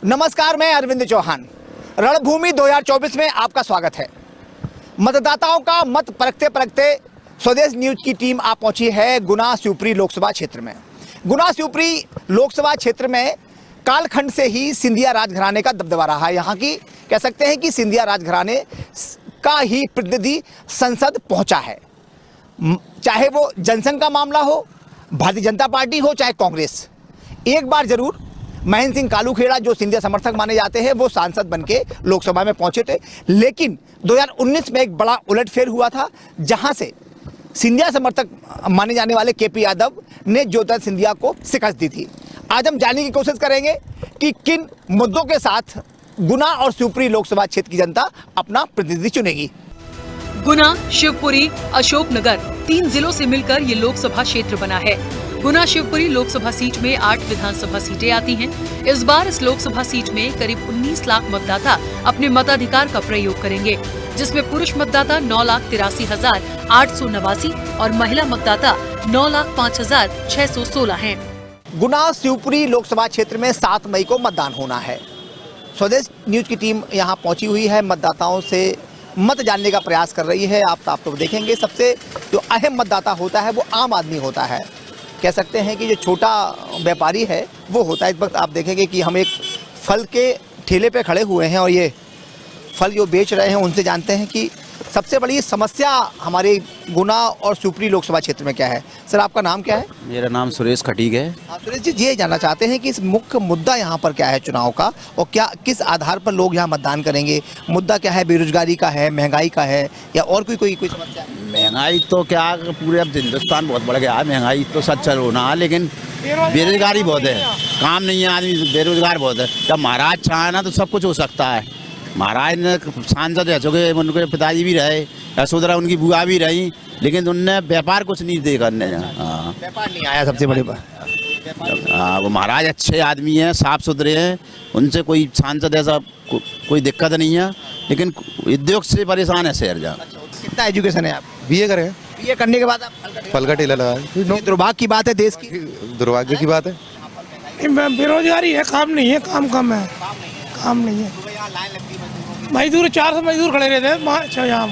नमस्कार, मैं अरविंद चौहान। रणभूमि 2024 में आपका स्वागत है। मतदाताओं का मत परखते परखते स्वदेश न्यूज की टीम आ पहुंची है गुना शिवपुरी लोकसभा क्षेत्र में। गुना शिवपुरी लोकसभा क्षेत्र में कालखंड से ही सिंधिया राजघराने का दबदबा रहा है। यहाँ की कह सकते हैं कि सिंधिया राजघराने का ही प्रतिनिधि संसद पहुंचा है। चाहे वो जनसंघ का मामला हो, भारतीय जनता पार्टी हो, चाहे कांग्रेस। एक बार जरूर महेंद्र सिंह कालूखेड़ा, जो सिंधिया समर्थक माने जाते हैं, वो सांसद बनके लोकसभा में पहुंचे थे। लेकिन 2019 में एक बड़ा उलटफेर हुआ था, जहां से सिंधिया समर्थक माने जाने वाले केपी यादव ने ज्योतिरादित्य सिंधिया को शिकस्त दी थी। आज हम जानने की कोशिश करेंगे कि किन मुद्दों के साथ गुना और शिवपुरी लोकसभा क्षेत्र की जनता अपना प्रतिनिधि चुनेगी। गुना, शिवपुरी, अशोकनगर 3 जिलों से मिलकर ये लोकसभा क्षेत्र बना है। गुना शिवपुरी लोकसभा सीट में 8 विधानसभा सीटें आती हैं। इस बार इस लोकसभा सीट में करीब 19 लाख मतदाता अपने मताधिकार का प्रयोग करेंगे, जिसमें पुरुष मतदाता 9,83,889 और महिला मतदाता 9,05,616 हैं। गुना शिवपुरी लोकसभा क्षेत्र में 7 मई को मतदान होना है। स्वदेश न्यूज की टीम यहां पहुंची हुई है, मतदाताओं से मत जानने का प्रयास कर रही है। आप तो देखेंगे सबसे जो अहम मतदाता होता है वो आम आदमी होता है। कह सकते हैं कि जो छोटा व्यापारी है वो होता है। इस वक्त आप देखेंगे कि हम एक फल के ठेले पे खड़े हुए हैं और ये फल जो बेच रहे हैं उनसे जानते हैं कि सबसे बड़ी समस्या हमारे गुना और शिवपुरी लोकसभा क्षेत्र में क्या है। सर, आपका नाम क्या है? मेरा नाम सुरेश खटीक है। सुरेश जी, ये जानना चाहते हैं कि इस मुख्य मुद्दा यहाँ पर क्या है चुनाव का, और क्या किस आधार पर लोग यहाँ मतदान करेंगे? मुद्दा क्या है? बेरोजगारी का है, महंगाई का है, या और कोई समस्या है? महंगाई तो क्या, पूरे अब हिंदुस्तान बहुत बढ़ गया है। महंगाई तो सच चल होना, लेकिन बेरोजगारी बहुत है। काम नहीं है, आदमी बेरोजगार बहुत है। जब महाराज चाहे ना तो सब कुछ हो सकता है। महाराज ने सांसद रह चुके, उनके पिताजी भी रहे, यशोधरा उनकी बुआ भी रही, लेकिन उनने व्यापार कुछ नहीं दे करने। व्यापार नहीं आया सबसे बड़ी बात। वो महाराज अच्छे आदमी हैं, साफ सुथरे हैं, उनसे कोई सांसद ऐसा कोई दिक्कत नहीं है, लेकिन उद्योग से परेशान है शहर। जा कितना एजुकेशन है आप? बीए करें। बीए करने के बाद आप फल का ठेला लगा। दुर्भाग्य की बात है देश की, दुर्भाग्य की बात है। बेरोजगारी है, काम नहीं है, काम कम है, काम नहीं है। मजदूर 400 मजदूर खड़े रहते हैं यहाँ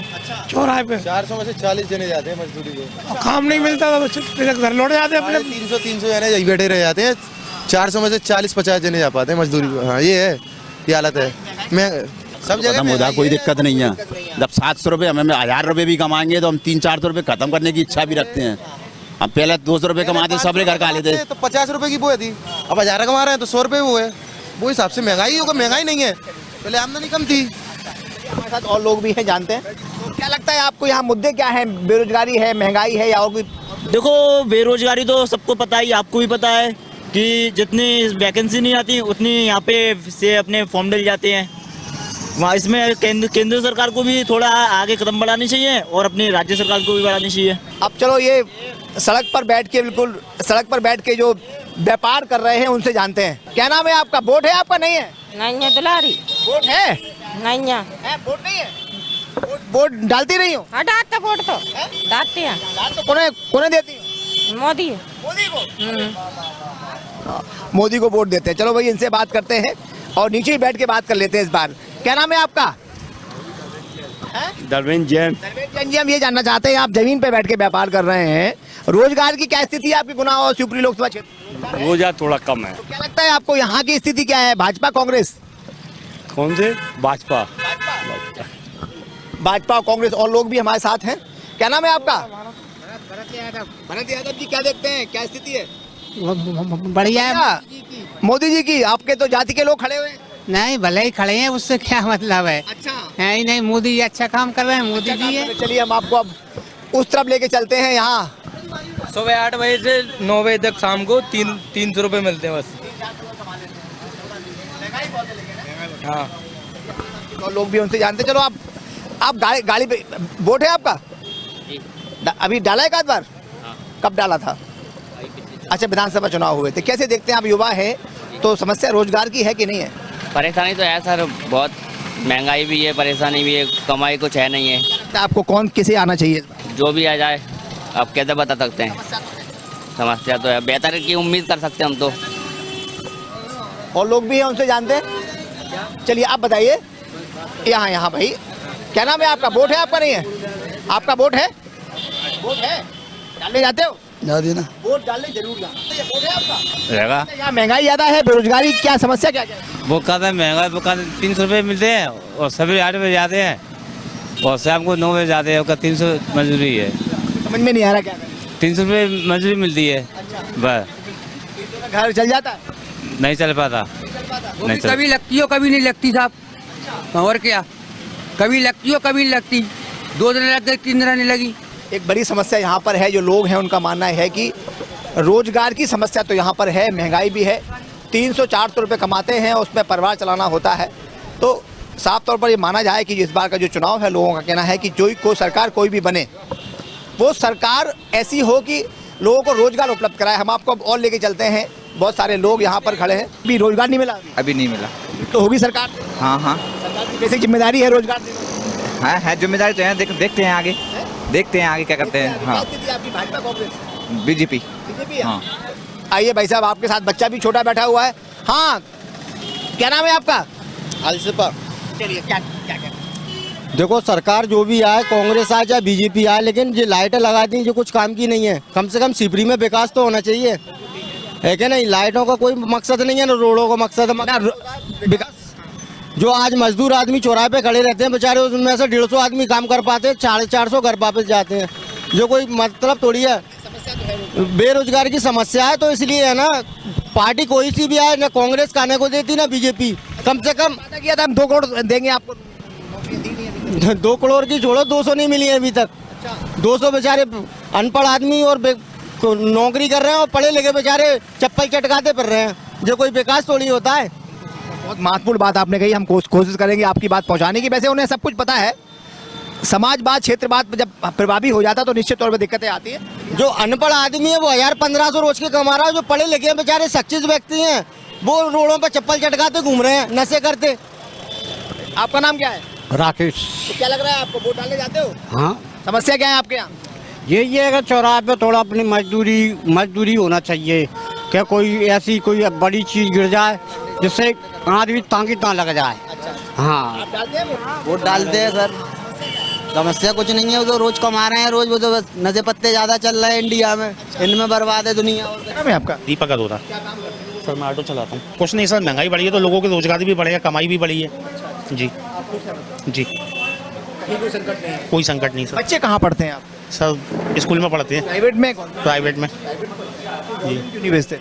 चौराहे पे। 400 में से 40 जने जाते हैं मजदूरी को। काम नहीं मिलता तो घर लौट जाते हैं अपने। 300 जने यही बैठे रह जाते हैं। 400 में से 40-50 जने जा पाते हैं मजदूरी को। हाँ, ये है, ये हालत है। मैं सब जगह मुद्दा कोई दिक्कत नहीं है। जब 700 रुपये हमें 1000 रुपये भी कमाएंगे तो हम 300-400 रुपये खत्म करने की इच्छा भी रखते हैं। अब पहले 200 रुपये कमाते, सबरे घर का लेते तो 50 रुपये की वो थी, अब 1000 कमा रहे हैं तो 100 रुपये वो है। वो हिसाब से महंगाई होगा। महंगाई नहीं है, पहले आमदनी कम थी। हमारे साथ और लोग भी हैं, जानते हैं। तो क्या लगता है आपको, यहाँ मुद्दे क्या हैं? बेरोजगारी है, महंगाई है, या और कोई? देखो, बेरोजगारी तो सबको पता है, आपको भी पता है कि जितनी वैकेंसी नहीं आती उतनी यहाँ पे से अपने फॉर्म डल जाते हैं। वहाँ इसमें केंद्र सरकार को भी थोड़ा आगे कदम बढ़ानी चाहिए और अपनी राज्य सरकार को भी बढ़ानी चाहिए। अब चलो, ये सड़क पर बैठ के, बिल्कुल सड़क पर बैठ के जो व्यापार कर रहे हैं उनसे जानते हैं। क्या नाम है आपका? वोट है आपका? नहीं है? नहीं है दुलारी। वोट है? नहीं है। वोट नहीं है? वोट डालती नहीं हो? हाँ, डालते वोट तो डालते हैं। तो कोने देती हो? मोदी। मोदी को? मोदी को वोट देते हैं। चलो भाई, इनसे बात करते हैं और नीचे ही बैठ के बात कर लेते हैं इस बार। क्या नाम है आपका? धर्मेंद्र जैन। धर्मेंद्र जैन जी, हम ये जानना चाहते हैं, आप जमीन पे बैठ के व्यापार कर रहे हैं, रोजगार की क्या स्थिति है आपकी गुना और शिवपुरी लोकसभा क्षेत्र? रोजगार थोड़ा कम है। तो क्या लगता है आपको यहाँ की स्थिति क्या है? भाजपा कांग्रेस? कौन से? भाजपा। भाजपा और कांग्रेस। और लोग भी हमारे साथ हैं। क्या नाम है आपका? भरत यादव जी, क्या देखते हैं, क्या स्थिति है? बढ़िया है। मोदी जी की? आपके तो जाति के लोग खड़े हुए हैं। नहीं, भले ही खड़े हैं, उससे क्या मतलब है? अच्छा है ही नहीं, मोदी जी अच्छा काम कर रहे हैं, मोदी जी है। चलिए, हम आपको अब उस तरफ लेके चलते हैं। यहाँ सुबह 8 बजे से 9 बजे तक शाम को 300 रुपये मिलते हैं बस। हाँ, तो लोग भी उनसे जानते। चलो, आप गाड़ी पे वोट है आपका? अभी डाला है? एक बार? कब डाला था? अच्छा, विधानसभा चुनाव हुए थे। कैसे देखते हैं आप? युवा है तो समस्या रोजगार की है कि नहीं है? परेशानी तो है सर, बहुत महंगाई भी है, परेशानी भी है, कमाई कुछ है नहीं है। आपको कौन किसे आना चाहिए? जो भी आ जाए, आप कैसे बता सकते हैं? समस्या तो है, बेहतर की उम्मीद कर सकते हैं हम तो। और लोग भी हैं, उनसे जानते हैं। चलिए आप बताइए, यहाँ भाई, क्या नाम है आपका? वोट है आपका? नहीं है आपका? वोट है? वोट है, डालने जाते हो? जाती ना वोट डालने जरूर जाना। तो ये वोट है आपका? रहेगा। यहाँ महंगाई ज्यादा है, बेरोजगारी, क्या समस्या क्या है? वो कहते हैं महंगा, वो कहते 300 रुपये मिलते हैं और सवेरे 8 बजे जाते हैं और शाम को 9 बजे जाते हैं। उसका 300 मजदूरी है। समझ में नहीं आ रहा क्या करें? 300 रुपये मजदूरी मिलती है। बस घर चल जाता है? नहीं चल पाता। नहीं चल। कभी लगती हो कभी नहीं लगती साहब, और क्या, कभी लगती हो कभी नहीं लगती, 2 दिन लग गई 3 दिन नहीं लगी। एक बड़ी समस्या यहाँ पर है, जो लोग हैं उनका मानना है कि रोजगार की समस्या तो यहाँ पर है, महंगाई भी है। 300-400 रुपये कमाते हैं, उसमें परिवार चलाना होता है। तो साफ तौर पर ये माना जाए कि इस बार का जो चुनाव है, लोगों का कहना है कि जो सरकार कोई भी बने, वो सरकार ऐसी हो कि लोगों को रोजगार उपलब्ध कराए। हम आपको अब और लेके चलते हैं, बहुत सारे लोग यहाँ पर खड़े हैं। अभी रोजगार नहीं मिला? अभी नहीं मिला। तो होगी सरकार? हाँ हाँ सरकार की कैसी जिम्मेदारी है रोजगार देना? है जिम्मेदारी तो है। देखते हैं आगे, देखते हैं आगे क्या करते हैं। हाँ, आपकी भाजपा कांग्रेस बीजेपी। बीजेपी? हाँ। आइए भाई साहब, आपके साथ बच्चा भी छोटा बैठा हुआ है। हाँ, क्या नाम है आपका? अलसपा। चलिए, क्या देखो, सरकार जो भी आए, कांग्रेस आए चाहे बीजेपी आए, लेकिन ये लाइटें लगा दी जो कुछ काम की नहीं है। कम से कम शिवरी में विकास तो होना चाहिए, है कि नहीं? लाइटों का कोई मकसद नहीं है, ना रोडों का मकसद है। विकास जो आज मजदूर आदमी चौराहे पे खड़े रहते हैं बेचारे, उसमें से 150 आदमी काम कर पाते हैं, 450 घर वापस जाते हैं। जो कोई मतलब थोड़ी है। बेरोजगारी की समस्या है, तो इसलिए है ना, पार्टी कोई सी भी आए, ना कांग्रेस खाने को देती ना बीजेपी। कम से कम किया था हम 2 करोड़ देंगे आपको, 2 करोड़ की छोड़ो, 200 नहीं मिली है अभी तक। 200 बेचारे अनपढ़ आदमी और नौकरी कर रहे हैं, और पढ़े लिखे बेचारे चप्पल चटकाते फिर रहे हैं। जो कोई विकास थोड़ी होता है। बहुत महत्वपूर्ण बात आपने कही, हम कोशिश करेंगे आपकी बात पहुंचाने की। वैसे उन्हें सब कुछ पता है, समाजवाद, क्षेत्रवाद जब प्रभावी हो जाता तो निश्चित तौर पर दिक्कतें आती हैं। जो अनपढ़ आदमी है वो 1000-1500 रोज के कमा रहा है। जो पढ़े लिखे हैं बेचारे सक्सेस व्यक्ति हैं, वो रोडों पर चप्पल चटकाते घूम रहे हैं, नशे करते। आपका नाम क्या है? राकेश। तो क्या लग रहा है आपको, वोट डालने जाते हो? हाँ, समस्या क्या है आपके यहाँ? ये है कि चौराहे पे थोड़ा अपनी मजदूरी होना चाहिए। क्या कोई ऐसी कोई बड़ी चीज गिर जाए जिससे आदमी तांगी लग जाए। हाँ, आप डालते हैं वोट? वोट डालते हैं सर। समस्या कुछ नहीं है, वो तो रोज कमा रहे हैं, रोज वो तो बस नशे पत्ते ज्यादा चल रहे हैं इंडिया में, इनमें बर्बाद है दुनिया। क्या नाम है आपका? दीपक अरोड़ा। सर मैं ऑटो चलाता हूँ। कुछ नहीं सर, महंगाई बढ़ी है तो लोगों की रोजगार भी बढ़ेगा, कमाई भी बढ़ी है। जी जी, कोई संकट नहीं है? कोई संकट नहीं सर। बच्चे कहाँ पढ़ते हैं आप? सर स्कूल में पढ़ते हैं। प्राइवेट में? प्राइवेट में। क्यों नहीं भेजते?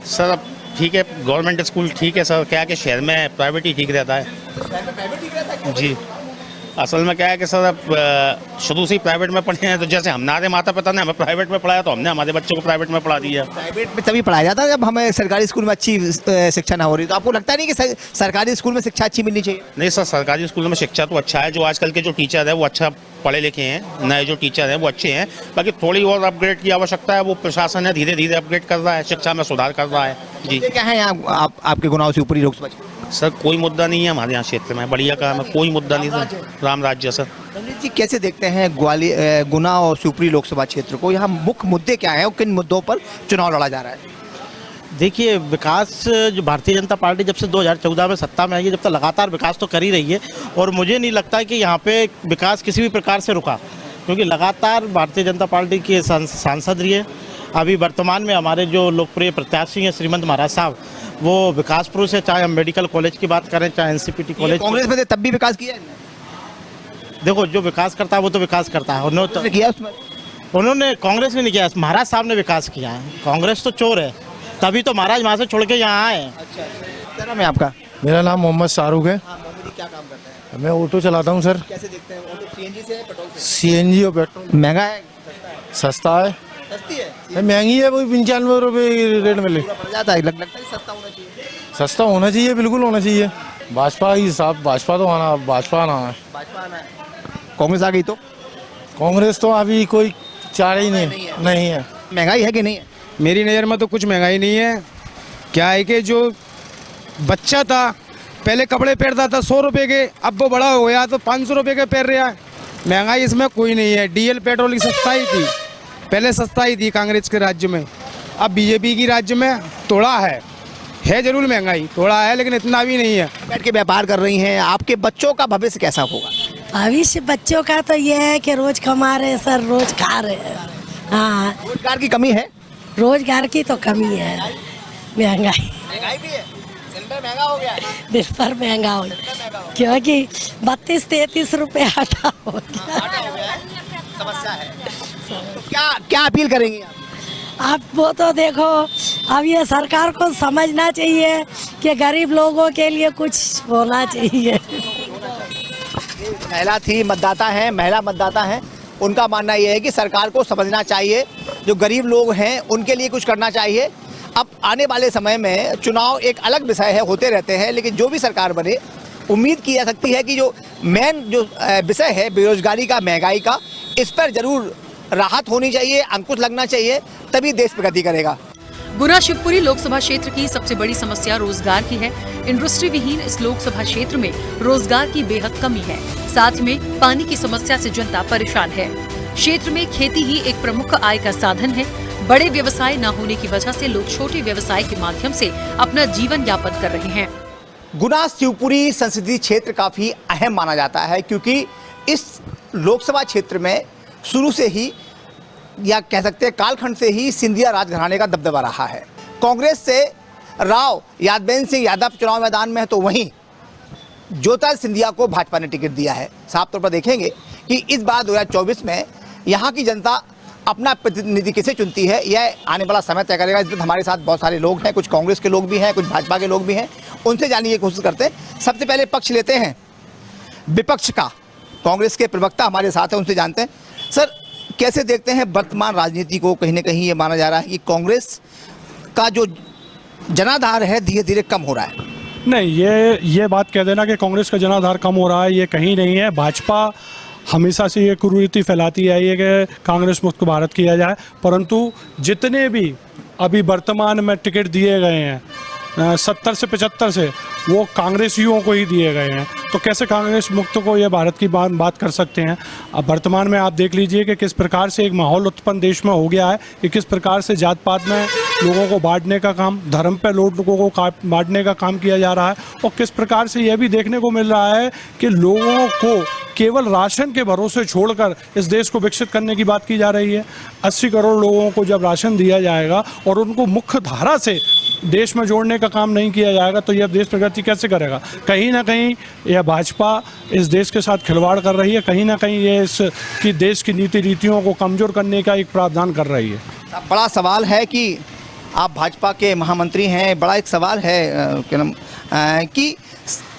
सर अब ठीक है, गवर्नमेंट स्कूल ठीक है सर, क्या है कि शहर में प्राइवेट ही ठीक रहता है। जी, असल में क्या है कि सर अब शुरू से ही प्राइवेट में पढ़े हैं, तो जैसे हमारे माता पिता ने हमें प्राइवेट में पढ़ाया तो हमने हमारे बच्चों को प्राइवेट में पढ़ा दिया। प्राइवेट में तभी पढ़ाया जाता है जब हमें सरकारी स्कूल में अच्छी शिक्षा ना हो रही। तो आपको लगता नहीं कि सरकारी स्कूल में शिक्षा अच्छी मिलनी चाहिए? नहीं सर, सरकारी स्कूलों में शिक्षा तो अच्छा है। जो आजकल के जो टीचर है वो अच्छा पढ़े लिखे हैं, नए जो टीचर हैं वो अच्छे हैं। बाकी थोड़ी और अपग्रेड की आवश्यकता है, वो प्रशासन है धीरे धीरे अपग्रेड कर रहा है, शिक्षा में सुधार कर रहा है। जी, क्या है यहाँ आपके गुनाहों से ऊपरी लोकसभा? सर कोई मुद्दा नहीं है हमारे यहाँ क्षेत्र में, बढ़िया काम है, कोई मुद्दा नहीं सर, राम राज्य सर। रंजीत जी, कैसे देखते हैं ग्वालियर, गुना और शिवपुरी लोकसभा क्षेत्र को? यहाँ मुख्य मुद्दे क्या हैं और किन मुद्दों पर चुनाव लड़ा जा रहा है? देखिए, विकास जो भारतीय जनता पार्टी जब से 2014 में सत्ता में आई है, जब तक लगातार विकास तो कर ही रही है, और मुझे नहीं लगता कि यहाँ पे विकास किसी भी प्रकार से रुका, क्योंकि लगातार भारतीय जनता पार्टी के सांसद रही। अभी वर्तमान में हमारे जो लोकप्रिय प्रत्याशी हैं श्रीमंत महाराज साहब, वो विकास पुरुष है। चाहे हम मेडिकल कॉलेज की बात करें, चाहे NCPT कॉलेज। कांग्रेस में तब भी विकास किया है? देखो, जो विकास करता है वो तो विकास करता है। उन्होंने किया उसमें? उन्होंने, कांग्रेस ने नहीं किया, महाराज साहब ने विकास किया है। कांग्रेस तो चोर है, तभी तो महाराज वहाँ से छोड़ के यहाँ आए। अच्छा, क्या नाम है आपका? मेरा नाम मोहम्मद शाहरुख है। क्या काम करते हैं? मैं ऑटो चलाता हूँ सर। कैसे देखते हैं ऑटो? CNG से है, पेट्रोल से? CNG और पेट्रोल। महंगा है? सस्ता है? सस्ती है? महंगी है, वही 95 रुपये रेट मिले। पड़ जाता है, लगता है सस्ता होना चाहिए। सस्ता होना चाहिए, बिल्कुल होना चाहिए। भाजपा ही साहब, भाजपा तो आना, भाजपा आना है। भाजपा आना है। कांग्रेस आ गई तो? कांग्रेस तो अभी कोई चार ही नहीं है। महंगाई है कि नहीं है? मेरी नज़र में तो कुछ महंगाई नहीं है। क्या है कि जो बच्चा था पहले कपड़े पहनता था 100 रुपये के, अब वो बड़ा हो गया तो 500 रुपये के पहन रहा है। महंगाई इसमें कोई नहीं है। डीजल पेट्रोल की सस्ताई थी, पहले सस्ताई थी कांग्रेस के राज्य में, अब बीजेपी की राज्य में थोड़ा है। है जरूर महंगाई, थोड़ा है लेकिन इतना भी नहीं है। बैठ के व्यापार कर रही हैं, आपके बच्चों का भविष्य कैसा होगा? भविष्य बच्चों का तो ये है कि रोज कमा रहे सर, रोज खा रहे हैं। हाँ, रोजगार की कमी है, रोजगार की तो कमी है, महंगाई महंगाई भी है, सिलेंडर महंगा हो गया है। दिन पर महंगा हो गया, क्योंकि 32-33 रुपये आटा हो गया। समस्या है, तो क्या अपील करेंगे आप? आप वो तो देखो, अब ये सरकार को समझना चाहिए कि गरीब लोगों के लिए कुछ होना चाहिए। महिला थी, मतदाता हैं, महिला मतदाता हैं, उनका मानना यह है कि सरकार को समझना चाहिए, जो गरीब लोग हैं उनके लिए कुछ करना चाहिए। अब आने वाले समय में चुनाव एक अलग विषय है, होते रहते हैं, लेकिन जो भी सरकार बने उम्मीद की जा सकती है कि जो मेन जो विषय है बेरोजगारी का, महंगाई का, इस पर जरूर राहत होनी चाहिए, अंकुश लगना चाहिए, तभी देश प्रगति करेगा। गुना शिवपुरी लोकसभा क्षेत्र की सबसे बड़ी समस्या रोजगार की है। इंडस्ट्री विहीन इस लोकसभा क्षेत्र में रोजगार की बेहद कमी है। साथ में पानी की समस्या से जनता परेशान है। क्षेत्र में खेती ही एक प्रमुख आय का साधन है। बड़े व्यवसाय न होने की वजह से लोग छोटे व्यवसाय के माध्यम से अपना जीवन यापन कर रहे हैं। गुना शिवपुरी संसदीय क्षेत्र काफी अहम माना जाता है, क्योंकि इस लोकसभा क्षेत्र में शुरू से ही, या कह सकते हैं कालखंड से ही, सिंधिया राजघराने का दबदबा रहा है। कांग्रेस से राव यादवेंद्र सिंह यादव चुनाव मैदान में है, तो वहीं ज्योतिरादित्य सिंधिया को भाजपा ने टिकट दिया है। साफ तौर पर देखेंगे कि इस बार 2024 में यहाँ की जनता अपना प्रतिनिधि किसे चुनती है, यह आने वाला समय तय करेगा। इसमें हमारे साथ बहुत सारे लोग हैं, कुछ कांग्रेस के लोग भी हैं, कुछ भाजपा के लोग भी हैं, उनसे जानने की कोशिश करते हैं। सबसे पहले पक्ष लेते हैं विपक्ष का, कांग्रेस के प्रवक्ता हमारे साथ हैं, उनसे जानते हैं। सर, कैसे देखते हैं वर्तमान राजनीति को? कहीं ना कहीं ये माना जा रहा है कि कांग्रेस का जो जनाधार है धीरे धीरे कम हो रहा है। नहीं, ये बात कह देना कि कांग्रेस का जनाधार कम हो रहा है, ये कहीं नहीं है। भाजपा हमेशा से ये कुरीति फैलाती है ये कि कांग्रेस मुक्त भारत किया जाए, परंतु जितने भी अभी वर्तमान में टिकट दिए गए हैं 70 से 75 से, वो कांग्रेसियों को ही दिए गए हैं। तो कैसे कांग्रेस मुक्त को ये भारत की बात कर सकते हैं? अब वर्तमान में आप देख लीजिए कि किस प्रकार से एक माहौल उत्पन्न देश में हो गया है कि किस प्रकार से जात पात में लोगों को बांटने का काम, धर्म पे लोगों को बांटने का काम किया जा रहा है, और किस प्रकार से यह भी देखने को मिल रहा है कि लोगों को केवल राशन के भरोसे छोड़कर इस देश को विकसित करने की बात की जा रही है। 80 करोड़ लोगों को जब राशन दिया जाएगा और उनको मुख्य धारा से देश में जोड़ने का काम नहीं किया जाएगा, तो यह देश प्रगति कैसे करेगा? कहीं ना कहीं यह भाजपा इस देश के साथ खिलवाड़ कर रही है, कहीं ना कहीं ये इस की देश की नीति रीतियों को कमजोर करने का एक प्रावधान कर रही है। बड़ा सवाल है कि आप भाजपा के महामंत्री हैं, बड़ा एक सवाल है कि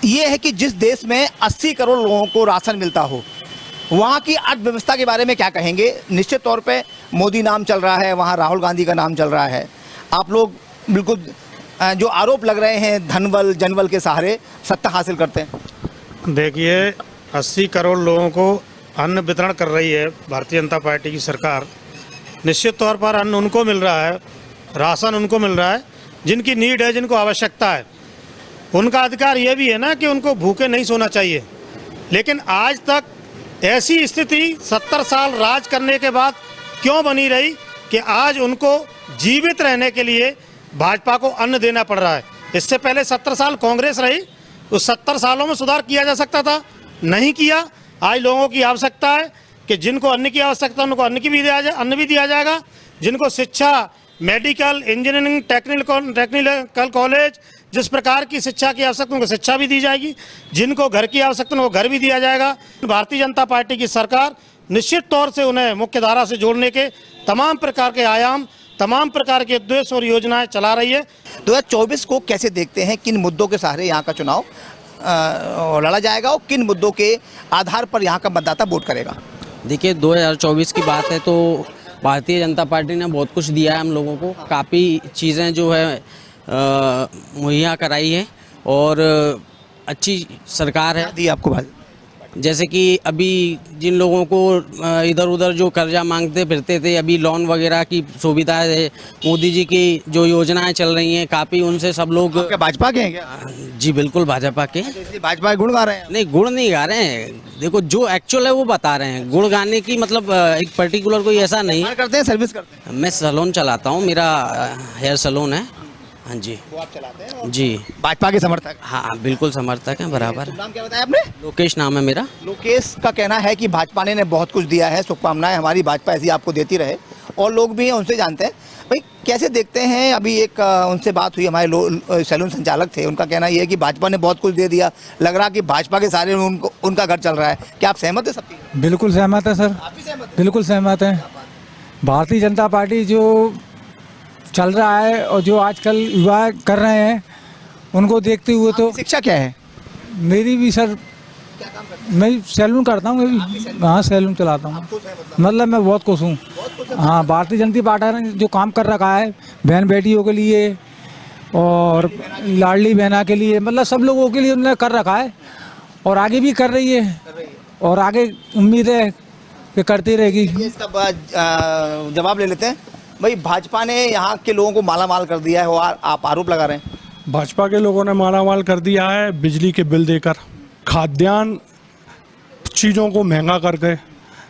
ये है कि जिस देश में 80 करोड़ लोगों को राशन मिलता हो, वहाँ की अर्थव्यवस्था के बारे में क्या कहेंगे? निश्चित तौर पे मोदी नाम चल रहा है, वहाँ राहुल गांधी का नाम चल रहा है। आप लोग बिल्कुल जो आरोप लग रहे हैं धनबल जनबल के सहारे सत्ता हासिल करते हैं। देखिए, 80 करोड़ लोगों को अन्न वितरण कर रही है भारतीय जनता पार्टी की सरकार। निश्चित तौर पर अन्न उनको मिल रहा है, राशन उनको मिल रहा है जिनकी नीड है, जिनको आवश्यकता है। उनका अधिकार ये भी है ना कि उनको भूखे नहीं सोना चाहिए। लेकिन आज तक ऐसी स्थिति 70 साल राज करने के बाद क्यों बनी रही कि आज उनको जीवित रहने के लिए भाजपा को अन्न देना पड़ रहा है? इससे पहले 70 साल कांग्रेस रही, उस 70 सालों में सुधार किया जा सकता था, नहीं किया। आज लोगों की आवश्यकता है कि जिनको अन्न की आवश्यकता उनको अन्न भी दिया जाएगा। जिनको शिक्षा, मेडिकल, इंजीनियरिंग, टेक्निकल कॉलेज, जिस प्रकार की शिक्षा की आवश्यकता उनको शिक्षा भी दी जाएगी। जिनको घर की आवश्यकता उनको घर भी दिया जाएगा। भारतीय जनता पार्टी की सरकार निश्चित तौर से उन्हें मुख्य धारा से जोड़ने के तमाम प्रकार के आयाम, तमाम प्रकार के उद्देश्य और योजनाएं चला रही है। 2024 को कैसे देखते हैं? किन मुद्दों के सहारे यहाँ का चुनाव लड़ा जाएगा और किन मुद्दों के आधार पर यहाँ का मतदाता वोट करेगा? देखिए, 2024 की बात है तो भारतीय जनता पार्टी ने बहुत कुछ दिया है हम लोगों को, काफ़ी चीज़ें जो है मुहैया कराई है और अच्छी सरकार है। दी आपको भाई, जैसे कि अभी जिन लोगों को इधर उधर जो कर्जा मांगते फिरते थे, अभी लोन वगैरह की सुविधाएं है, मोदी जी की जो योजनाएं चल रही हैं काफ़ी, उनसे सब लोग। भाजपा के हैं क्या? जी बिल्कुल भाजपा के। भाजपा गुण गा रहे हैं? नहीं, गुण नहीं गा रहे हैं, देखो जो एक्चुअल है वो बता रहे हैं। गुण गाने की मतलब एक पर्टिकुलर कोई ऐसा नहीं करते हैं, सर्विस करते हैं। मैं सैलून चलाता हूँ, मेरा हेयर सैलून है। हाँ जी। वो आप चलाते हैं? जी। भाजपा के समर्थक? हाँ बिल्कुल समर्थक हैं बराबर। नाम क्या बताया आपने? लोकेश नाम है मेरा। लोकेश का कहना है कि भाजपा ने बहुत कुछ दिया है, शुभकामनाएं हमारी भाजपा ऐसी आपको देती रहे, और लोग भी हैं उनसे जानते हैं भाई कैसे देखते हैं। अभी एक उनसे बात हुई, हमारे सैलून संचालक थे, उनका कहना ये है कि भाजपा ने बहुत कुछ दे दिया, लग रहा कि भाजपा के सारे उनका घर चल रहा है। क्या आप सहमत है सबकी? बिल्कुल सहमत है सर, आप भी सहमत हैं? बिल्कुल सहमत है। भारतीय जनता पार्टी जो चल रहा है और जो आजकल युवा कर रहे हैं उनको देखते हुए तो। शिक्षा क्या है? मेरी भी सर, मैं सैलून करता हूँ, मैं भी हाँ सैलून चलाता हूँ, मतलब मैं बहुत खुश हूँ। हाँ, भारतीय जनता पार्टी ने जो काम कर रखा है बहन बेटियों के लिए और लाडली बहना के लिए, मतलब सब लोगों के लिए उन्होंने कर रखा है और आगे भी कर रही है और आगे उम्मीद है कि करती रहेगी। इसका जवाब ले लेते हैं भाई। भाजपा ने यहाँ के लोगों को माला माल कर दिया है और आप आरोप लगा रहे हैं। भाजपा के लोगों ने मालामाल कर दिया है बिजली के बिल देकर, खाद्यान्न चीज़ों को महंगा करके।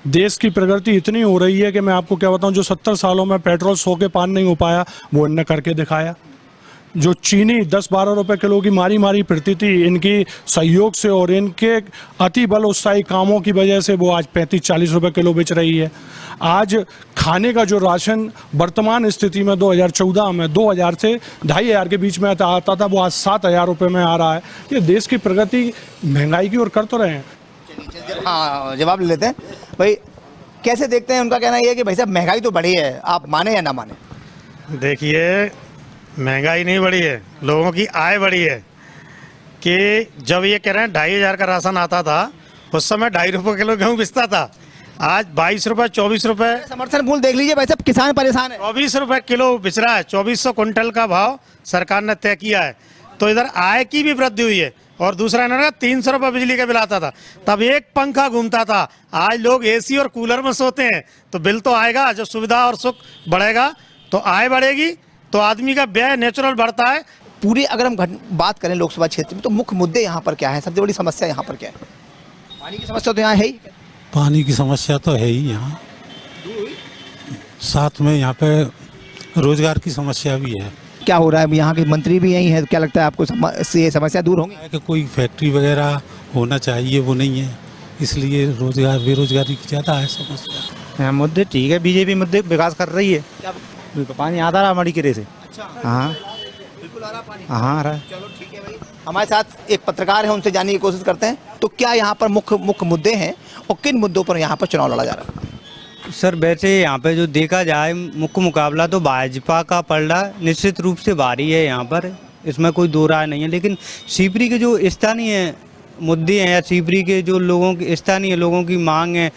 देश की प्रगति इतनी हो रही है कि मैं आपको क्या बताऊं, जो 70 सालों में पेट्रोल 100 के पार नहीं हो पाया वो इनने करके दिखाया। जो चीनी 10-12 रुपए किलो की मारी मारी फिरती थी, इनकी सहयोग से और इनके अति बल उत्साही कामों की वजह से वो आज 35-40 रुपए किलो बेच रही है। आज खाने का जो राशन वर्तमान स्थिति में 2014 में 2000 से 2500 के बीच में आता था, वो आज 7000 रुपये में आ रहा है। ये देश की प्रगति महंगाई की ओर कर तो रहे हैं। हाँ, जवाब ले लेते हैं भाई। कैसे देखते हैं? उनका कहना यह है कि भाई साहब महंगाई तो बढ़ी है, आप माने या ना माने। देखिए, महंगाई नहीं बढ़ी है, लोगों की आय बढ़ी है। कि जब ये कह रहे हैं 2500 का राशन आता था, उस समय 2.5 रुपये किलो गेहूँ बिकता था, आज 22 रुपये 24 रुपये। समर्थन मूल्य देख लीजिए भाई साहब, किसान परेशान है। 24 रुपये किलो बिच रहा है, 2400 कुंटल का भाव सरकार ने तय किया है। तो इधर आय की भी वृद्धि हुई है। और दूसरा इन्होंने 300 रुपये बिजली का बिल आता था, तब एक पंखा घूमता था, आज लोग एसी और कूलर में सोते हैं। तो बिल तो आएगा, जब सुविधा और सुख बढ़ेगा तो आय बढ़ेगी, तो आदमी का व्यय नेचुरल बढ़ता है। पूरी अगर हम बात करें लोकसभा क्षेत्र में, तो मुख्य मुद्दे यहाँ पर क्या है? सबसे बड़ी समस्या यहाँ पर क्या है? पानी की समस्या तो यहाँ है ही। पानी की समस्या तो है ही यहाँ, साथ में यहाँ पे रोजगार की समस्या भी है। क्या हो रहा है? यहाँ के मंत्री भी यही है, क्या लगता है आपको ये समस्या दूर होंगी? कि कोई फैक्ट्री वगैरह होना चाहिए, वो नहीं है, इसलिए रोजगार बेरोजगारी की ज़्यादा है समस्या। मुद्दे ठीक है, बीजेपी मुद्दे विकास कर रही है। पानी आता रहा हमारी किरे से। अच्छा, हाँ बिल्कुल आ रहा पानी। हाँ आ रहा है। चलो ठीक है भाई, हमारे साथ एक पत्रकार है, उनसे जानने की कोशिश करते हैं। तो क्या यहाँ पर मुख्य मुद्दे हैं और किन मुद्दों पर यहाँ पर चुनाव लड़ा जा रहा है? सर वैसे यहाँ पे जो देखा जाए, मुख्य मुकाबला तो भाजपा का पड़ रहा निश्चित रूप से भारी है यहाँ पर, इसमें कोई दो राय नहीं है। लेकिन शिवपुरी के जो स्थानीय मुद्दे हैं या शिवपुरी के जो लोगों की स्थानीय लोगों की मांग है,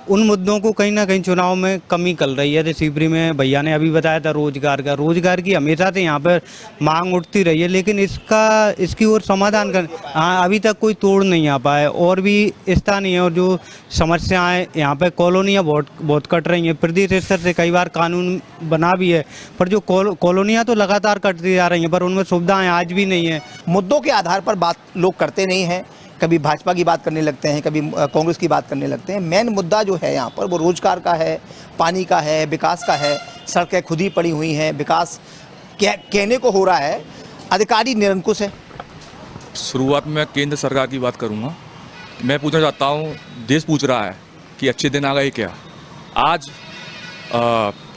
उन मुद्दों को कहीं ना कहीं चुनाव में कमी कर रही है। जैसे शिवपुरी में भैया ने अभी बताया था रोजगार की हमेशा से यहाँ पर मांग उठती रही है, लेकिन इसकी ओर समाधान कर अभी तक कोई तोड़ नहीं आ पाया। और भी स्थानीय और जो समस्याएं यहाँ पे कॉलोनियाँ बहुत कट रही हैं। प्रदेश स्तर से कई बार कानून बना भी है, पर जो कॉलोनियाँ तो लगातार कटती जा रही हैं, पर उनमें सुविधाएँ आज भी नहीं है। मुद्दों के आधार पर बात लोग करते नहीं हैं, कभी भाजपा की बात करने लगते हैं, कभी कांग्रेस की बात करने लगते हैं। मेन मुद्दा जो है यहाँ पर वो रोजगार का है, पानी का है, विकास का है। सड़कें खुद ही पड़ी हुई हैं, विकास कहने को हो रहा है, अधिकारी निरंकुश है। शुरुआत में केंद्र सरकार की बात करूँगा। मैं पूछना चाहता हूँ, देश पूछ रहा है कि अच्छे दिन आ गए क्या? आज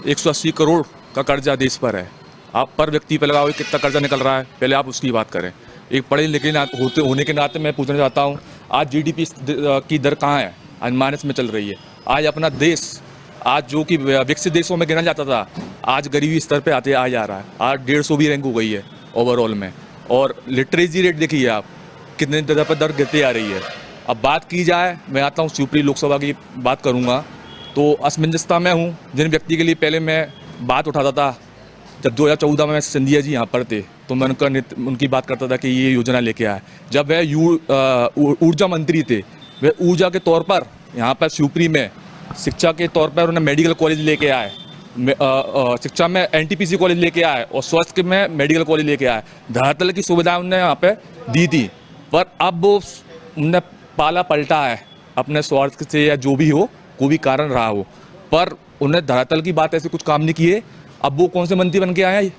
180 करोड़ का कर्जा देश पर है। आप पर व्यक्ति पे लगाओ कितना कर्जा निकल रहा है, पहले आप उसकी बात करें। एक पढ़े लिखे होने के नाते मैं पूछना चाहता हूँ, आज जीडीपी की दर कहाँ है? आज माइनस में चल रही है। आज अपना देश, आज जो कि विकसित देशों में गिना जाता था, आज गरीबी स्तर पे आते आ जा रहा है। आज 150 भी रैंक हो गई है ओवरऑल में। और लिटरेसी रेट देखिए आप, कितने दर पर दर गिरती आ रही है। अब बात की जाए, मैं आता हूँ शिवपुरी लोकसभा की बात करूँगा, तो असमंजसता में हूँ। जिन व्यक्ति के लिए पहले मैं बात उठाता था, जब 2014 में सिंधिया जी यहाँ पर थे, तो मैं उनकी बात करता था कि ये योजना लेके आए। जब वह ऊर्जा मंत्री थे, वह ऊर्जा के तौर पर यहाँ पर शिवपुरी में शिक्षा के तौर पर उन्हें मेडिकल कॉलेज लेके आए, शिक्षा में एनटीपीसी कॉलेज लेके आए और स्वास्थ्य में मेडिकल कॉलेज लेके आए। धरातल की सुविधाएं उन्हें यहाँ पे दी थी, पर अब वो उन्हें पाला पलटा है अपने स्वार्थ से, या जो भी हो, कोई भी कारण रहा हो, पर उन्हें धरातल की बात ऐसे कुछ काम नहीं किए। अब वो कौन से मंत्री बन के आए हैं?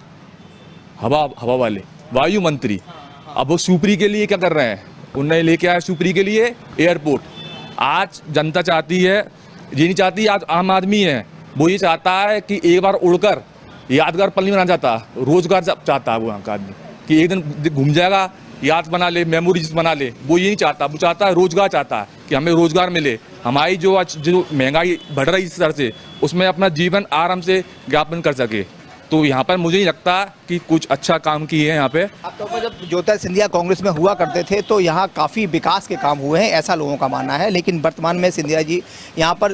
हवा वाले वायु मंत्री, अब वो शिवपुरी के लिए क्या कर रहे हैं, उन्हें लेके आए शिवपुरी के लिए एयरपोर्ट। आज जनता चाहती है, ये नहीं चाहती, आज आम आदमी है वो ये चाहता है कि एक बार उड़कर यादगार पल नहीं बनाना चाहता, रोजगार चाहता है वो यहाँ का आदमी कि एक दिन घूम जाएगा, याद बना ले, मेमोरीज बना ले। वो ये नहीं चाहता, वो चाहता है रोजगार, चाहता है कि हमें रोजगार मिले। हमारी जो आज जो महंगाई बढ़ रही इस तरह से, उसमें अपना जीवन आराम से ज्ञापन कर सके। तो यहाँ पर मुझे नहीं लगता कि कुछ अच्छा काम किए हैं यहाँ पे। अब तो जब ज्योतिरादित्य सिंधिया कांग्रेस में हुआ करते थे तो यहाँ काफ़ी विकास के काम हुए हैं, ऐसा लोगों का मानना है। लेकिन वर्तमान में सिंधिया जी यहाँ पर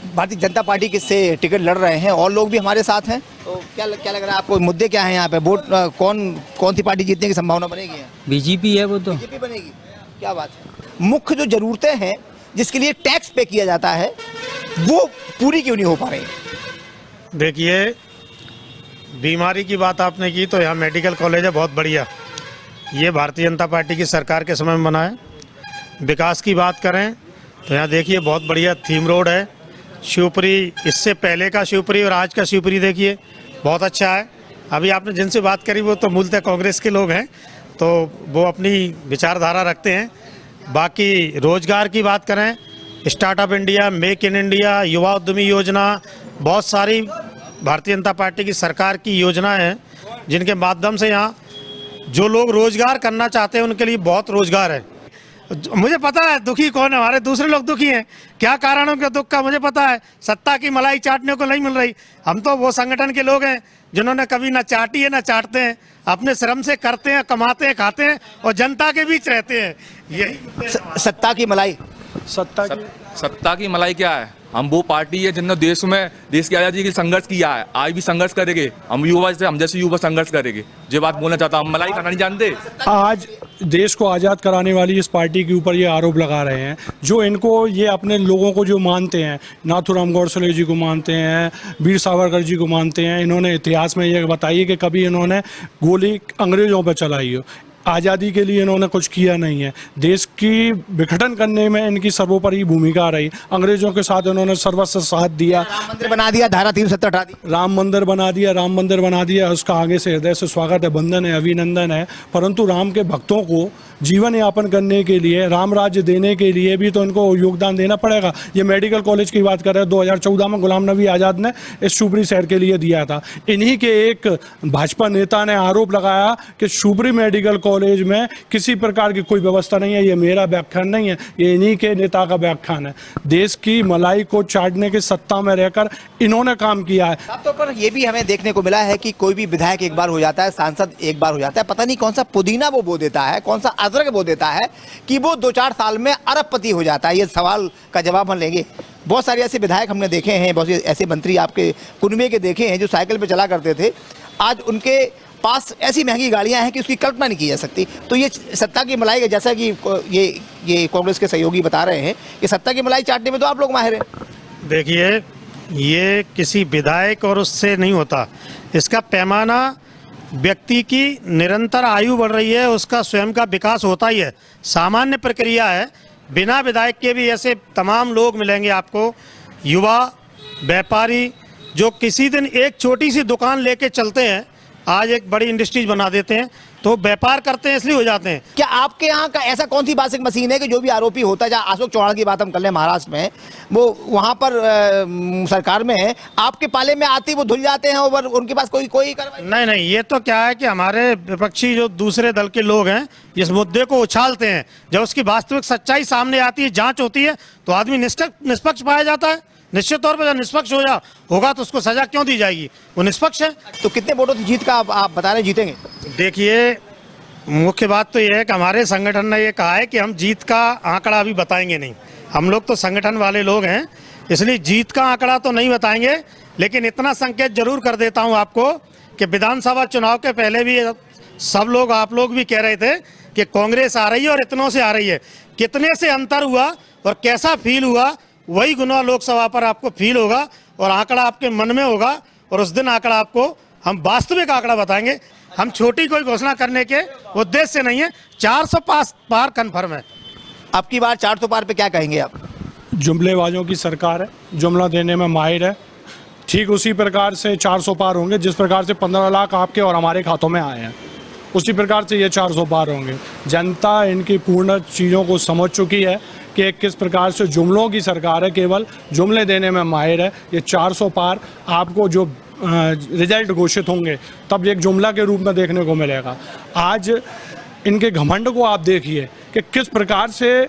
भारतीय जनता पार्टी के से टिकट लड़ रहे हैं और लोग भी हमारे साथ हैं। तो क्या लग रहा है आपको, मुद्दे क्या हैं यहाँ पे? वोट कौन सी पार्टी जीतने की संभावना बनेगी? बीजेपी है वो तो। बीजेपी बनेगी, क्या बात है। मुख्य जो ज़रूरतें हैं जिसके लिए टैक्स पे किया जाता है वो पूरी क्यों नहीं हो पा रही? देखिए, बीमारी की बात आपने की तो यहाँ मेडिकल कॉलेज है बहुत बढ़िया, ये भारतीय जनता पार्टी की सरकार के समय में बना है। विकास की बात करें तो यहाँ देखिए बहुत बढ़िया थीम रोड है। शिवपुरी, इससे पहले का शिवपुरी और आज का शिवपुरी देखिए बहुत अच्छा है। अभी आपने जिनसे बात करी वो तो मूलतः कांग्रेस के लोग हैं, तो वो अपनी विचारधारा रखते हैं। बाकी रोजगार की बात करें, startup India, make in India, युवा उद्यमी योजना, बहुत सारी भारतीय जनता पार्टी की सरकार की योजनाएं हैं जिनके माध्यम से यहाँ जो लोग रोजगार करना चाहते हैं उनके लिए बहुत रोजगार है। मुझे पता है दुखी कौन है, हमारे दूसरे लोग दुखी हैं, क्या कारणों के दुख का मुझे पता है। सत्ता की मलाई चाटने को नहीं मिल रही। हम तो वो संगठन के लोग हैं जिन्होंने कभी ना चाटी है ना चाटते हैं, अपने श्रम से करते हैं, कमाते हैं, खाते हैं और जनता के बीच रहते हैं। यही सत्ता की मलाई, सत्ता की मलाई क्या है? हम वो पार्टी है जिन्होंने देश की आज़ादी के लिए संघर्ष किया है, आज भी संघर्ष करेंगे। हम युवा से, हम जैसे युवा संघर्ष करेंगे। ये बात बोलना चाहता हूँ, हम मलाई खाना नहीं जानते। आज देश को आज़ाद कराने वाली इस पार्टी के ऊपर ये आरोप लगा रहे हैं, जो इनको ये अपने लोगों को जो मानते हैं, नाथूराम गोडसे जी को मानते हैं, वीर सावरकर जी को मानते हैं, इन्होंने इतिहास में ये बताइए कि कभी इन्होंने गोली अंग्रेज़ों पर चलाई हो। आज़ादी के लिए इन्होंने कुछ किया नहीं है। देश की विघटन करने में इनकी सर्वोपरि भूमिका रही। अंग्रेजों के साथ इन्होंने सर्वस्व साथ दिया। राम मंदिर बना दिया, धारा 370 हटा दी। राम मंदिर बना दिया, उसका आगे से हृदय से स्वागत है, वंदन है, अभिनंदन है। परंतु राम के भक्तों को जीवन यापन करने के लिए, राम राज्य देने के लिए भी तो इनको योगदान देना पड़ेगा। ये मेडिकल कॉलेज की बात कर रहे हैं, 2014 में गुलाम नबी आज़ाद ने इस शिवपुरी शहर के लिए दिया था। इन्हीं के एक भाजपा नेता ने आरोप लगाया कि शिवपुरी मेडिकल कॉलेज में किसी प्रकार की कोई व्यवस्था नहीं है। ये मेरा व्याख्यान नहीं है, ये इन्हीं के नेता का व्याख्यान है। देश की मलाई को चाटने की सत्ता में रहकर इन्होंने काम किया है। साफ तौर पर ये भी हमें देखने को मिला है कि कोई भी विधायक एक बार हो जाता है, सांसद एक बार हो जाता है, पता नहीं कौन सा पुदीना वो बो देता है, कौन सा अदरक बो देता है कि वो 2-4 साल में अरबपति हो जाता है। ये सवाल का जवाब हम लेंगे। बहुत सारे ऐसे विधायक हमने देखे हैं, बहुत से ऐसे मंत्री आपके कुनबे के देखे हैं जो साइकिल पे चला करते थे। आज उनके पास ऐसी महंगी गाड़ियां हैं कि उसकी कल्पना नहीं की जा सकती। तो ये सत्ता की मलाई है, जैसा कि ये कांग्रेस के सहयोगी बता रहे हैं कि सत्ता की मलाई चाटने में तो आप लोग माहिर हैं। देखिए, ये किसी विधायक और उससे नहीं होता। इसका पैमाना व्यक्ति की निरंतर आयु बढ़ रही है, उसका स्वयं का विकास होता ही है, सामान्य प्रक्रिया है। बिना विधायक के भी ऐसे तमाम लोग मिलेंगे आपको, युवा, व्यापारी, जो किसी दिन एक छोटी सी दुकान लेके चलते हैं, आज एक बड़ी इंडस्ट्रीज बना देते हैं, तो व्यापार करते हैं इसलिए हो जाते हैं। क्या आपके यहाँ का ऐसा कौन सी बेसिक मशीन है कि जो भी आरोपी होता है, जहाँ अशोक चौहान की बात हम कर लें महाराष्ट्र में, वो वहाँ पर सरकार में है, आपके पाले में आती वो धुल जाते हैं और उनके पास कोई कार्रवाई नहीं, ये तो क्या है कि हमारे विपक्षी जो दूसरे दल के लोग हैं इस मुद्दे को उछालते हैं। जब उसकी वास्तविक सच्चाई सामने आती है, जाँच होती है, तो आदमी निष्पक्ष पाया जाता है। निश्चित तौर पर जब निष्पक्ष होगा तो उसको सजा क्यों दी जाएगी? वो निष्पक्ष है। तो कितने वोटों की जीत का आप बता रहे जीतेंगे? देखिए, मुख्य बात तो ये है कि हमारे संगठन ने ये कहा है कि हम जीत का आंकड़ा अभी बताएंगे नहीं। हम लोग तो संगठन वाले लोग हैं, इसलिए जीत का आंकड़ा तो नहीं बताएंगे। लेकिन इतना संकेत जरूर कर देता हूँ आपको कि विधानसभा चुनाव के पहले भी सब लोग, आप लोग भी कह रहे थे कि कांग्रेस आ रही है और इतनों से आ रही है। कितने से अंतर हुआ और कैसा फील हुआ, वही गुना लोकसभा पर आपको फील होगा और आंकड़ा आपके मन में होगा। और उस दिन आंकड़ा आपको, हम वास्तविक आंकड़ा बताएंगे। हम छोटी कोई घोषणा करने के उद्देश्य से नहीं है। 400 पार कन्फर्म है। अब की बार 400 पार पे क्या कहेंगे आप? जुमलेबाजों की सरकार है, जुमला देने में माहिर है। ठीक उसी प्रकार से 400 पार होंगे जिस प्रकार से 15 लाख आपके और हमारे खातों में आए हैं, उसी प्रकार से ये 400 पार होंगे। जनता इनकी पूर्ण चीज़ों को समझ चुकी है कि किस प्रकार से जुमलों की सरकार है, केवल जुमले देने में माहिर है। ये 400 पार आपको जो रिजल्ट घोषित होंगे तब एक जुमला के रूप में देखने को मिलेगा। आज इनके घमंड को आप देखिए कि किस प्रकार से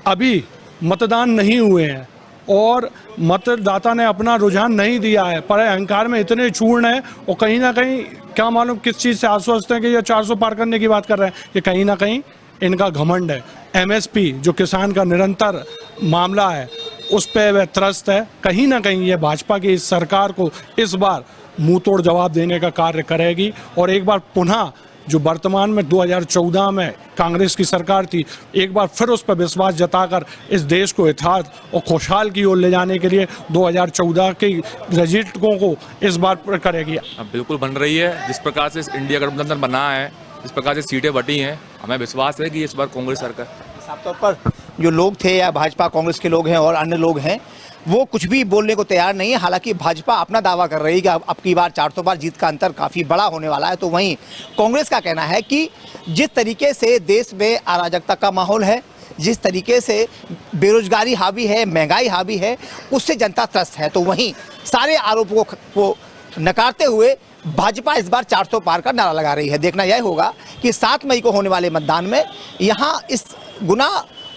अभी मतदान नहीं हुए हैं और मतदाता ने अपना रुझान नहीं दिया है, पर अहंकार में इतने चूर्ण है और कहीं ना कहीं क्या मालूम किस चीज़ से आश्वस्त हैं कि ये 400 पार करने की बात कर रहे हैं। ये कहीं ना कहीं इनका घमंड है। एमएसपी जो किसान का निरंतर मामला है उस पर वह त्रस्त है। कहीं ना कहीं ये भाजपा की इस सरकार को इस बार मुंह तोड़ जवाब देने का कार्य करेगी और एक बार पुनः जो वर्तमान में 2014 में कांग्रेस की सरकार थी, एक बार फिर उस पर विश्वास जताकर इस देश को यथार्थ और खुशहाल की ओर ले जाने के लिए 2014 के रिजल्टों को इस बार करेगी। अब बिल्कुल बन रही है। जिस प्रकार से इंडिया गठबंधन बना है, जिस प्रकार से सीटें बटी हैं, हमें विश्वास है कि इस बार कांग्रेस सरकार। साफ तौर पर जो लोग थे या भाजपा कांग्रेस के लोग हैं और अन्य लोग हैं वो कुछ भी बोलने को तैयार नहीं है। हालांकि भाजपा अपना दावा कर रही है कि अब की बार 400 बार जीत का अंतर काफ़ी बड़ा होने वाला है, तो वहीं कांग्रेस का कहना है कि जिस तरीके से देश में अराजकता का माहौल है, जिस तरीके से बेरोजगारी हावी है, महंगाई हावी है, उससे जनता त्रस्त है। तो वहीं सारे आरोपों को नकारते हुए भाजपा इस बार 400 पार का नारा लगा रही है। देखना यह होगा कि 7 मई को होने वाले मतदान में यहाँ इस गुना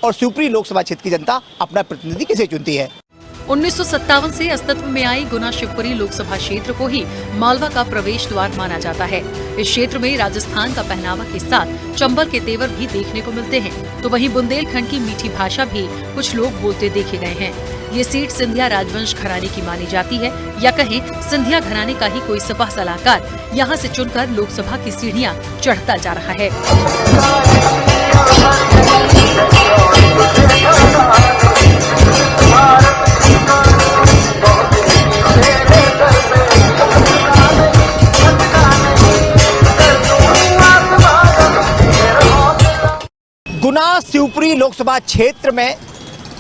और शिवपुरी लोकसभा क्षेत्र की जनता अपना प्रतिनिधि किसे चुनती है। 1957 से अस्तित्व में आई गुना शिवपुरी लोकसभा क्षेत्र को ही मालवा का प्रवेश द्वार माना जाता है। इस क्षेत्र में राजस्थान का पहनावा के साथ चंबल के तेवर भी देखने को मिलते हैं, तो वहीं बुंदेलखंड की मीठी भाषा भी कुछ लोग बोलते देखे गए हैं। ये सीट सिंधिया राजवंश घराने की मानी जाती है, या कहें सिंधिया घराने का ही कोई सपा सलाहकार यहाँ से चुनकर लोकसभा की सीढ़ियाँ चढ़ता जा रहा है। गुना शिवपुरी लोकसभा क्षेत्र में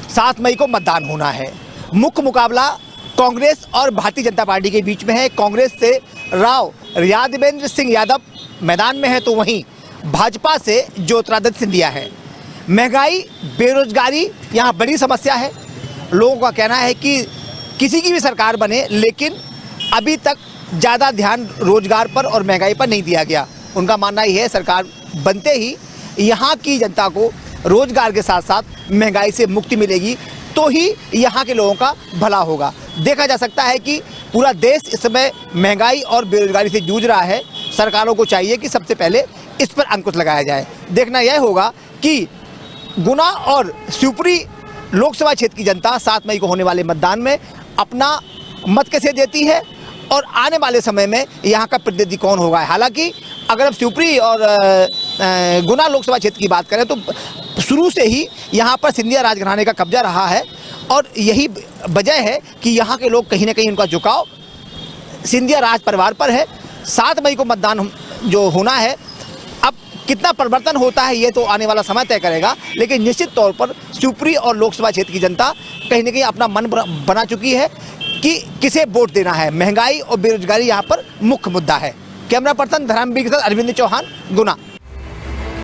7 मई को मतदान होना है। मुख्य मुकाबला कांग्रेस और भारतीय जनता पार्टी के बीच में है। कांग्रेस से राव यादवेंद्र सिंह यादव मैदान में है, तो वहीं भाजपा से ज्योतिरादित्य सिंधिया है। महंगाई, बेरोजगारी यहाँ बड़ी समस्या है। लोगों का कहना है कि किसी की भी सरकार बने, लेकिन अभी तक ज़्यादा ध्यान रोजगार पर और महंगाई पर नहीं दिया गया। उनका मानना ही है सरकार बनते ही यहाँ की जनता को रोजगार के साथ साथ महंगाई से मुक्ति मिलेगी, तो ही यहाँ के लोगों का भला होगा। देखा जा सकता है कि पूरा देश इस समय महंगाई और बेरोजगारी से जूझ रहा है। सरकारों को चाहिए कि सबसे पहले इस पर अंकुश लगाया जाए। देखना यह होगा कि गुना और शिवपुरी लोकसभा क्षेत्र की जनता 7 मई को होने वाले मतदान में अपना मत कैसे देती है और आने वाले समय में यहाँ का प्रतिनिधि कौन होगा। हालांकि अगर अब शिवपुरी और गुना लोकसभा क्षेत्र की बात करें तो शुरू से ही यहाँ पर सिंधिया राजघराने का कब्जा रहा है और यही वजह है कि यहाँ के लोग कहीं ना कहीं उनका झुकाव सिंधिया राज परिवार पर है। 7 मई को मतदान जो होना है, अब कितना परिवर्तन होता है ये तो आने वाला समय तय करेगा, लेकिन निश्चित तौर पर शिवपुरी और लोकसभा क्षेत्र की जनता कहीं ना कहीं अपना मन बना चुकी है कि किसे वोट देना है। महंगाई और बेरोजगारी यहाँ पर मुख्य मुद्दा है। कैमरा पर्सन धर्मवीर के साथ अरविंद चौहान, गुना।